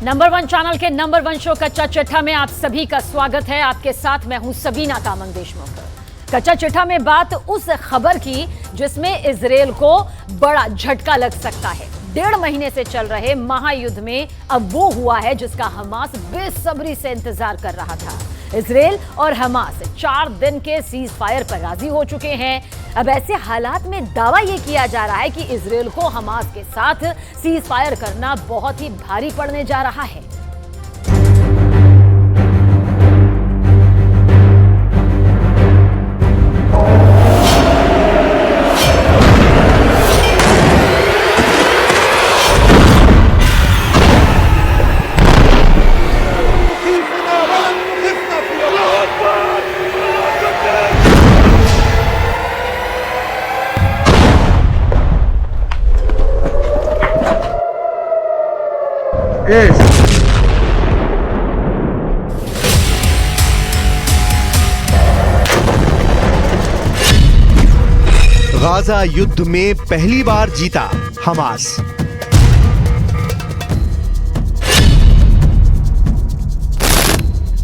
Number 1 channel के number 1 show कच्चा चिट्ठा में आप सभी का स्वागत है। आपके साथ मैं हूं सबीना तामंग देशमुख। कच्चा चिट्ठा में बात उस खबर की जिसमें इजराइल को बड़ा झटका लग सकता है। 1.5 महीने से चल रहे महायुद्ध में अब वो हुआ है जिसका हमास बेसब्री से इंतजार कर रहा था। इजराइल और हमास 4 दिन के सीज फायर पर राजी हो चुके हैं। अब ऐसे हालात में दावा यह किया जा रहा है कि इजराइल को हमास के साथ सीज फायर करना बहुत ही भारी पड़ने जा रहा है। गाजा युद्ध में पहली बार जीता हमास।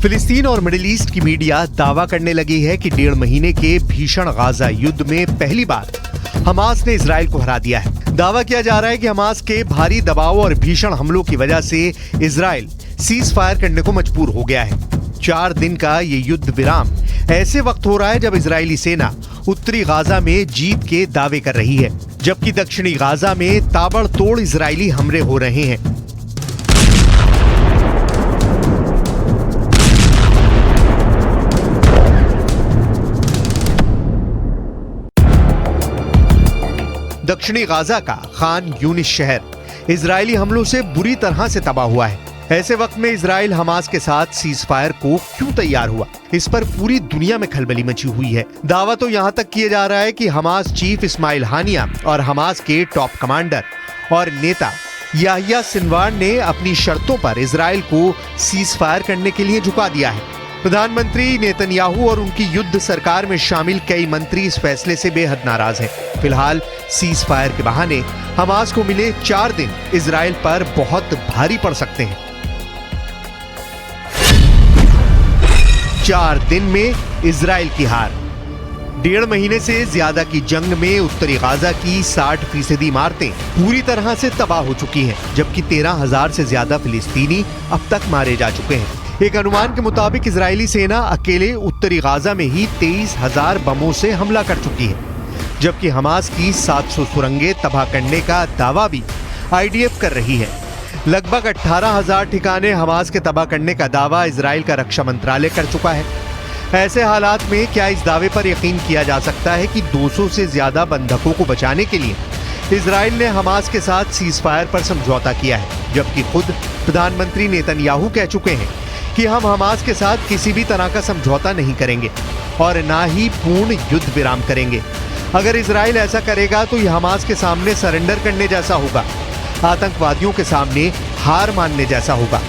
फिलिस्तीन और मिडिल ईस्ट की मीडिया दावा करने लगी है कि 1.5 महीने के भीषण गाजा युद्ध में पहली बार हमास ने इजराइल को हरा दिया है। दावा किया जा रहा है कि हमास के भारी दबाव और भीषण हमलों की वजह से इजराइल सीज फायर करने को मजबूर हो गया है। 4 दिन का ये युद्ध विराम ऐसे वक्त हो रहा है जब इजरायली सेना उत्तरी गाजा में जीत के दावे कर रही है, जबकि दक्षिणी गाजा में ताबड़तोड़ इजरायली हमले हो रहे हैं। दक्षिणी गाजा का खान यूनिस शहर इजरायली हमलों से बुरी तरह से तबाह हुआ है। ऐसे वक्त में इजराइल हमास के साथ सीज फायर को क्यों तैयार हुआ, इस पर पूरी दुनिया में खलबली मची हुई है। दावा तो यहां तक किया जा रहा है कि हमास चीफ इस्माइल हानिया और हमास के टॉप कमांडर और नेता याहिया सिनवार ने अपनी शर्तों पर इजराइल को सीज फायर करने के लिए झुका दिया है। प्रधानमंत्री नेतन्याहू और उनकी युद्ध सरकार में शामिल कई मंत्री इस फैसले से बेहद नाराज हैं। फिलहाल सीज फायर के बहाने हमास को मिले 4 दिन इजराइल पर बहुत भारी पड़ सकते हैं। 4 दिन में इजराइल की हार। 1.5 महीने से ज्यादा की जंग में उत्तरी गाजा की 60% इमारतें पूरी तरह से तबाह हो चुकी हैं, जबकि 13,000 से ज्यादा फिलिस्तीनी अब तक मारे जा चुके हैं। एक अनुमान के मुताबिक इजरायली सेना अकेले उत्तरी गाजा में ही 23,000 बमों से हमला कर चुकी है, जबकि हमास की 700 सुरंगें तबाह करने का दावा भी आईडीएफ कर रही है। लगभग 18,000 ठिकाने हमास के तबाह करने का दावा इजराइल का रक्षा मंत्रालय कर चुका है। ऐसे हालात में क्या इस दावे पर यकीन किया जा सकता है कि 200 से ज्यादा बंधकों को बचाने के लिए इजराइल ने हमास के साथ सीज फायर पर समझौता किया है, जबकि खुद प्रधानमंत्री नेतन्याहू कह चुके हैं कि हम हमास के साथ किसी भी तरह का समझौता नहीं करेंगे और ना ही पूर्ण युद्ध विराम करेंगे। अगर इजराइल ऐसा करेगा तो यह हमास के सामने सरेंडर करने जैसा होगा, आतंकवादियों के सामने हार मानने जैसा होगा।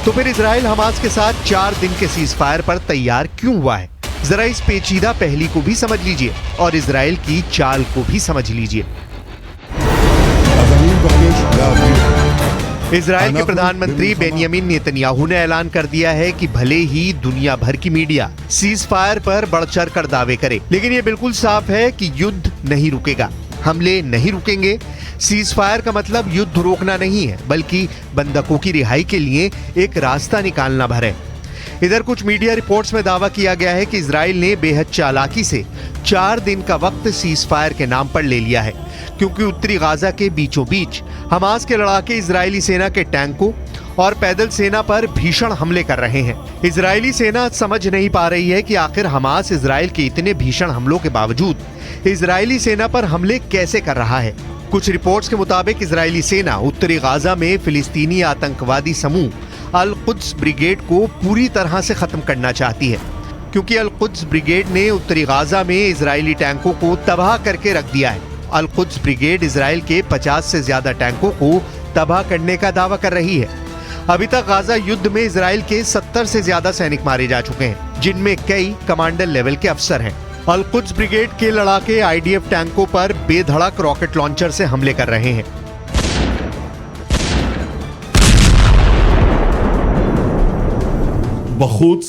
तो फिर इजराइल हमास के साथ 4 दिन के सीज फायर पर तैयार क्यों हुआ है? जरा इस पेचीदा पहली को भी समझ लीजिए और इजराइल की चाल को भी समझ लीजिए। इजराइल के प्रधानमंत्री बेंयामिन नेतन्याहू ने ऐलान कर दिया है कि भले ही दुनिया भर की मीडिया सीज फायर पर बढ़-चढ़ कर दावे करे, लेकिन यह बिल्कुल साफ है कि युद्ध नहीं रुकेगा, हमले नहीं रुकेंगे। सीज फायर का मतलब युद्ध रोकना नहीं है, बल्कि बंधकों की रिहाई के लिए एक रास्ता निकालना भर है। इधर कुछ मीडिया रिपोर्ट्स में दावा किया गया है कि इजराइल ने बेहद चालाकी से 4 दिन का वक्त सीज फायर के नाम पर ले लिया है, क्योंकि उत्तरी गाजा के बीचों बीच हमास के लड़ाके इजरायली सेना के टैंकों और पैदल सेना पर भीषण हमले कर रहे हैं। इजरायली सेना समझ नहीं पा रही है कि आखिर हमास इजराइल के इतने भीषण हमलों के बावजूद इजरायली सेना पर हमले कैसे कर रहा है। कुछ रिपोर्ट्स के मुताबिक इजरायली सेना उत्तरी गाजा में फिलिस्तीनी आतंकवादी समूह अल कुद्स ब्रिगेड को पूरी तरह से खत्म करना चाहती है, क्योंकि अल कुद्स ब्रिगेड ने उत्तरी गाजा में इजरायली टैंकों को तबाह करके रख दिया है। अल कुद्स ब्रिगेड इजराइल के 50 से ज्यादा टैंकों को तबाह करने का दावा कर रही है। अभी तक गाजा युद्ध में इजराइल के 70 से ज्यादा सैनिक मारे जा चुके हैं, जिनमें कई कमांडर लेवल के अफसर हैं। अल कुद्स ब्रिगेड के लड़ाके आईडीएफ टैंकों पर बेधड़क रॉकेट लॉन्चर से हमले कर रहे हैं। בחוץ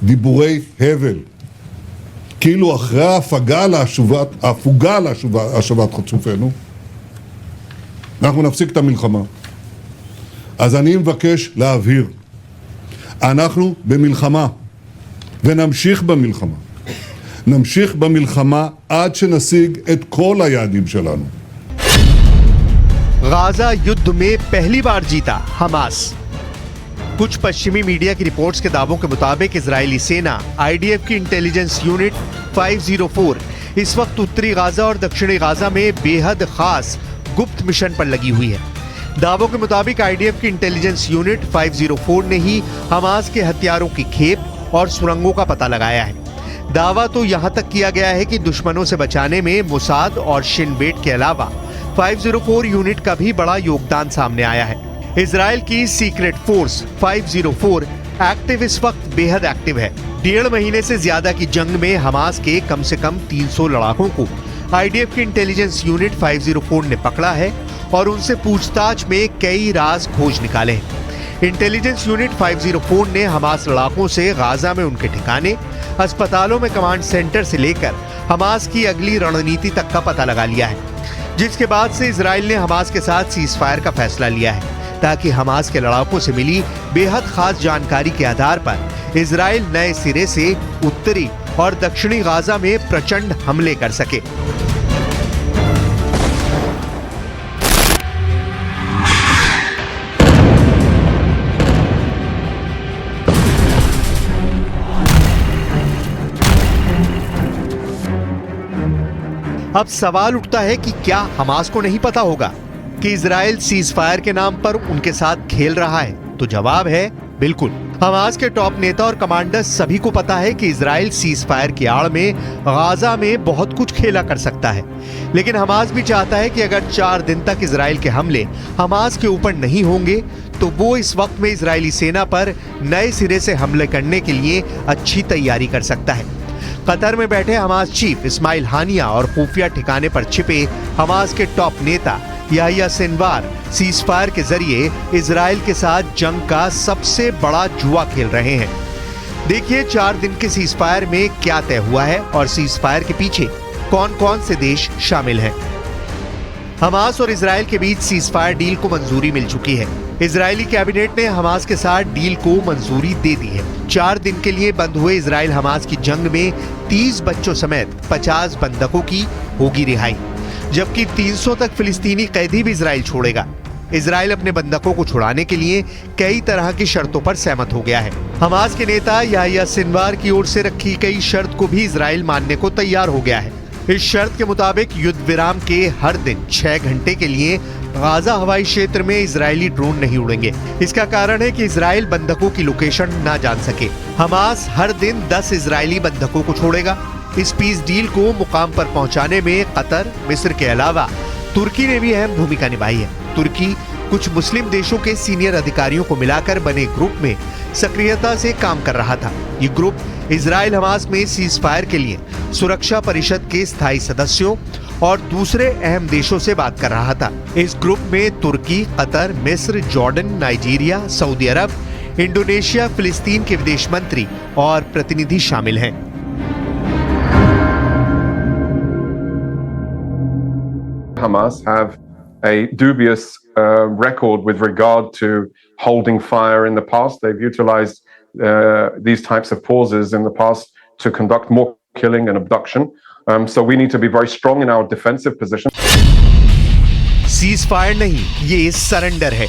דיבורי הבל. כאילו אחרי ההפוגה להשבת חטופינו, אנחנו נפסיק את המלחמה. אז אני מבקש להבהיר, אנחנו במלחמה, ונמשיך במלחמה. נמשיך במלחמה עד שנשיג את כל היעדים שלנו. गाजा युद्ध में पहली बार जीता हमास। कुछ पश्चिमी मीडिया की रिपोर्ट्स के दावों के मुताबिक इजरायली सेना आईडीएफ की इंटेलिजेंस यूनिट 504 इस वक्त उत्तरी गाजा और दक्षिणी गाजा में बेहद खास गुप्त मिशन पर लगी हुई है। दावों के मुताबिक आईडीएफ की इंटेलिजेंस यूनिट 504 ने ही हमास के हथियारों की खेप और सुरंगों का पता लगाया है। दावा तो यहां तक किया गया है कि दुश्मनों से बचाने में मुसाद और शिन बेट के अलावा 504 यूनिट का भी बड़ा योगदान सामने आया है। इजराइल की सीक्रेट फोर्स 504 एक्टिव इस वक्त बेहद एक्टिव है। 1.5 महीने से ज्यादा की जंग में हमास के कम से कम 300 लड़ाकों को आईडीएफ की इंटेलिजेंस यूनिट 504 ने पकड़ा है और उनसे पूछताछ में कई राज खोज निकाले हैं। इंटेलिजेंस यूनिट 504 ने हमास लड़ाकों से गाजा में उनके ठिकाने, अस्पतालों में कमांड सेंटर से लेकर हमास की अगली रणनीति तक का पता लगा लिया है, जिसके बाद से इजराइल ने हमास के साथ सीज फायर का फैसला लिया है ताकि हमास के लड़ाकों से मिली बेहद खास जानकारी के आधार पर इजराइल नए सिरे से उत्तरी और दक्षिणी गाजा में प्रचंड हमले कर सके। अब सवाल उठता है कि क्या हमास को नहीं पता होगा कि इजराइल सीज फायर के नाम पर उनके साथ खेल रहा है? तो जवाब है बिल्कुल। हमास के टॉप नेता और कमांडर सभी को पता है कि इजराइल सीज फायर की आड़ में गाजा में बहुत कुछ खेला कर सकता है, लेकिन हमास भी चाहता है कि अगर 4 दिन तक इजराइल के हमले हमास के ऊपर नहीं होंगे तो वो इस वक्त में इजरायली सेना पर नए सिरे से हमले करने के लिए अच्छी तैयारी कर सकता है। कतर में बैठे हमास चीफ इस्माइल हानिया और खुफिया ठिकाने पर छिपे हमास के टॉप नेता याहिया सिनवार सीज फायर के जरिए इजराइल के साथ जंग का सबसे बड़ा जुआ खेल रहे हैं। देखिए 4 दिन के सीज फायर में क्या तय हुआ है और सीज फायर के पीछे कौन कौन से देश शामिल हैं। हमास और इजराइल के बीच सीज फायर डील को मंजूरी मिल चुकी है। इजरायली कैबिनेट ने हमास के साथ डील को मंजूरी दे दी है। 4 दिन के लिए बंद हुए इजराइल हमास की जंग में 30 बच्चों समेत 50 बंधकों की होगी रिहाई, जबकि 300 तक फिलिस्तीनी कैदी भी इजराइल छोड़ेगा। इजराइल अपने बंधकों को छुड़ाने के लिए कई तरह की शर्तों पर सहमत हो गया है। हमास के नेता याहिया सिनवार की ओर से रखी गई शर्त को भी इजराइल मानने को तैयार हो गया है। इस शर्त के मुताबिक युद्ध विराम के हर दिन 6 घंटे के लिए गाजा हवाई क्षेत्र में इजरायली ड्रोन नहीं उड़ेंगे। इसका कारण है कि इजराइल बंधकों की लोकेशन ना जान सके। हमास हर दिन 10 इजरायली बंधकों को छोड़ेगा। इस पीस डील को मुकाम पर पहुंचाने में कतर, मिस्र के अलावा तुर्की ने भी अहम भूमिका निभाई है। तुर्की कुछ मुस्लिम देशों के सीनियर अधिकारियों को मिलाकर बने ग्रुप में सक्रियता से काम कर रहा था। ये ग्रुप इजराइल हमास में सीज फायर के लिए सुरक्षा परिषद के स्थायी सदस्यों और दूसरे अहम देशों से बात कर रहा था। इस ग्रुप में तुर्की, कतर, मिस्र, जॉर्डन, नाइजीरिया, सऊदी अरब, इंडोनेशिया, फिलिस्तीन के विदेश मंत्री और प्रतिनिधि शामिल हैं। Hamas have a dubious record with regard to holding fire in the past. They've utilized these types of pauses in the past to conduct more killing and abduction. So we need to be very strong in our defensive position. Cease fire नहीं, ये surrender है।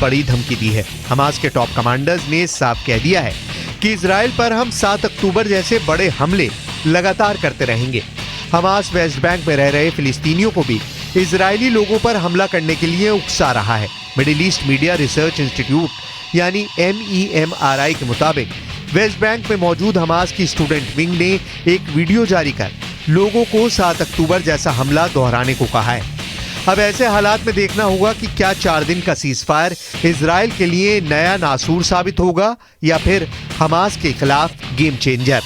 बड़ी धमकी दी है। Hamas के top commanders ने साफ कह दिया है कि इजराइल पर हम 7 अक्टूबर जैसे बड़े हमले लगातार करते रहेंगे। हमास वेस्ट बैंक में रह रहे फिलिस्तीनियों को भी इजरायली लोगों पर हमला करने के लिए उकसा रहा है। Middle east media research institute यानी MEMRI के मुताबिक वेस्ट बैंक में मौजूद हमास की स्टूडेंट विंग ने एक वीडियो जारी कर लोगों को 7 अक्टूबर जैसा हमला दोहराने को कहा है। अब ऐसे हालात में देखना होगा कि क्या 4 दिन का सीजफायर इजराइल के लिए नया नासूर साबित होगा या फिर हमास के खिलाफ गेम चेंजर।